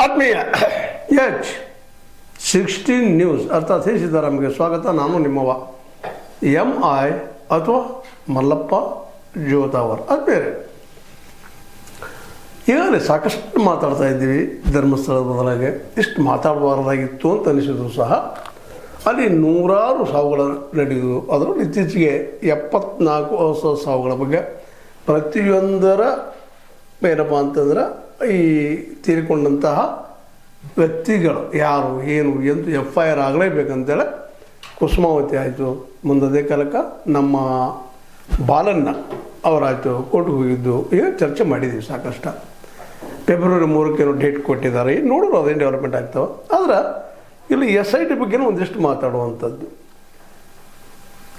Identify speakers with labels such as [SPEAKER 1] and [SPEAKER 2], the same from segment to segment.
[SPEAKER 1] ಆತ್ಮೀಯ H16 news ಅರ್ಥಾತ್ ಸಿದ್ದರಾಮಯ್ಯಗೆ ಸ್ವಾಗತ. ನಾನು ನಿಮ್ಮವ MI ಅಥವಾ ಮಲ್ಲಪ್ಪ ಜೋತಾವರ್. ಆತ್ಮೀಯರೇ, ಈಗಾಗಲೇ ಸಾಕಷ್ಟು ಮಾತಾಡ್ತಾ ಇದ್ದೀವಿ. ಧರ್ಮಸ್ಥಳದ ಬದಲಾಗಿ ಇಷ್ಟು ಮಾತಾಡಬಾರ್ದಾಗಿತ್ತು ಅಂತ ಅನಿಸಿದ್ರು ಸಹ ಅಲ್ಲಿ ನೂರಾರು ಸಾವುಗಳು ನಡೆಯುವುದು. ಅದರಲ್ಲಿ ಇತ್ತೀಚೆಗೆ 74 ಹೊಸ ಸಾವುಗಳ ಬಗ್ಗೆ ಪ್ರತಿಯೊಂದರ ಏನಪ್ಪ ಅಂತಂದ್ರೆ ಈ ತೀರಿಕೊಂಡಂತಹ ವ್ಯಕ್ತಿಗಳು ಯಾರು ಏನು ಎಂದು FIR ಆಗಲೇಬೇಕಂತೇಳಿ ಕುಸುಮಾವತಿ ಆಯಿತು, ಮುಂದದೇ ಕಾಲಕ್ಕೆ ನಮ್ಮ ಬಾಲಣ್ಣ ಅವರಾಯಿತು, ಕೋರ್ಟ್ಗೆ ಹೋಗಿದ್ದು. ಈಗ ಚರ್ಚೆ ಮಾಡಿದ್ದೀವಿ ಸಾಕಷ್ಟು. ಫೆಬ್ರವರಿ 3 ಡೇಟ್ ಕೊಟ್ಟಿದ್ದಾರೆ. ನೋಡೋರು ಅದೇನು ಡೆವಲಪ್ಮೆಂಟ್ ಆಗ್ತಾವೆ. ಆದ್ರೆ ಇಲ್ಲಿ SIT ಬಗ್ಗೆನೂ ಒಂದಿಷ್ಟು ಮಾತಾಡುವಂಥದ್ದು.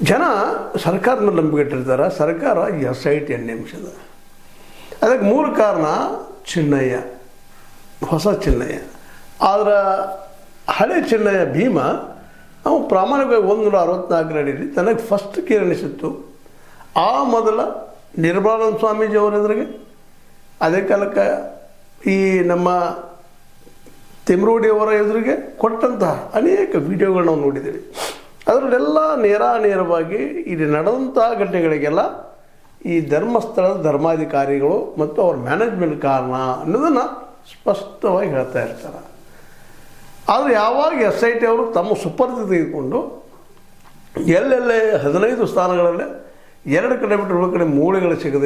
[SPEAKER 1] ಜನ ಸರ್ಕಾರದ ಮೇಲೆ ನಂಬಿಕೆ ಇಟ್ಟಿರ್ತಾರೆ. ಸರ್ಕಾರ SIT ನೇಮಿಸಿದ. ಅದಕ್ಕೆ ಮೂಲ ಕಾರಣ ಚಿನ್ನಯ್ಯ, ಹೊಸ ಚಿನ್ನಯ್ಯ. ಆದ್ರೆ ಹಳೆ ಚಿನ್ನಯ್ಯ ಭೀಮ ನಾವು ಪ್ರಾಮಾಣಿಕವಾಗಿ 164 ಅಡಿಯಲ್ಲಿ ನನಗೆ ಫಸ್ಟ್ ಕೇರ್ ಅನಿಸಿತ್ತು. ಆ ಮೊದಲ ನಿರ್ಮಲಾನಂದ ಸ್ವಾಮೀಜಿ ಅವರ ಎದುರಿಗೆ, ಅದೇ ಕಾಲಕ್ಕೆ ಈ ನಮ್ಮ ತಿಮ್ರೋಡಿ ಅವರ ಎದುರಿಗೆ ಕೊಟ್ಟಂತಹ ಅನೇಕ ವಿಡಿಯೋಗಳು ನಾವು ನೋಡಿದ್ದೀವಿ. ಅದರಲ್ಲೆಲ್ಲ ನೇರವಾಗಿ ಇಲ್ಲಿ ನಡೆದಂತಹ ಘಟನೆಗಳಿಗೆಲ್ಲ ಈ ಧರ್ಮಸ್ಥಳದ ಧರ್ಮಾಧಿಕಾರಿಗಳು ಮತ್ತು ಅವ್ರ ಮ್ಯಾನೇಜ್ಮೆಂಟ್ ಕಾರಣ ಅನ್ನೋದನ್ನು ಸ್ಪಷ್ಟವಾಗಿ ಹೇಳ್ತಾ ಇರ್ತಾರೆ. ಆದರೆ ಯಾವಾಗ SIT ಅವರು ತಮ್ಮ ಸುಪರ್ದಿ ತೆಗೆದುಕೊಂಡು ಎಲ್ಲೆಲ್ಲೇ 15 ಸ್ಥಾನಗಳಲ್ಲೇ 2 ಕಡೆ ಬಿಟ್ಟು 3 ಕಡೆ ಮೂಳೆಗಳು ಸಿಗದೆ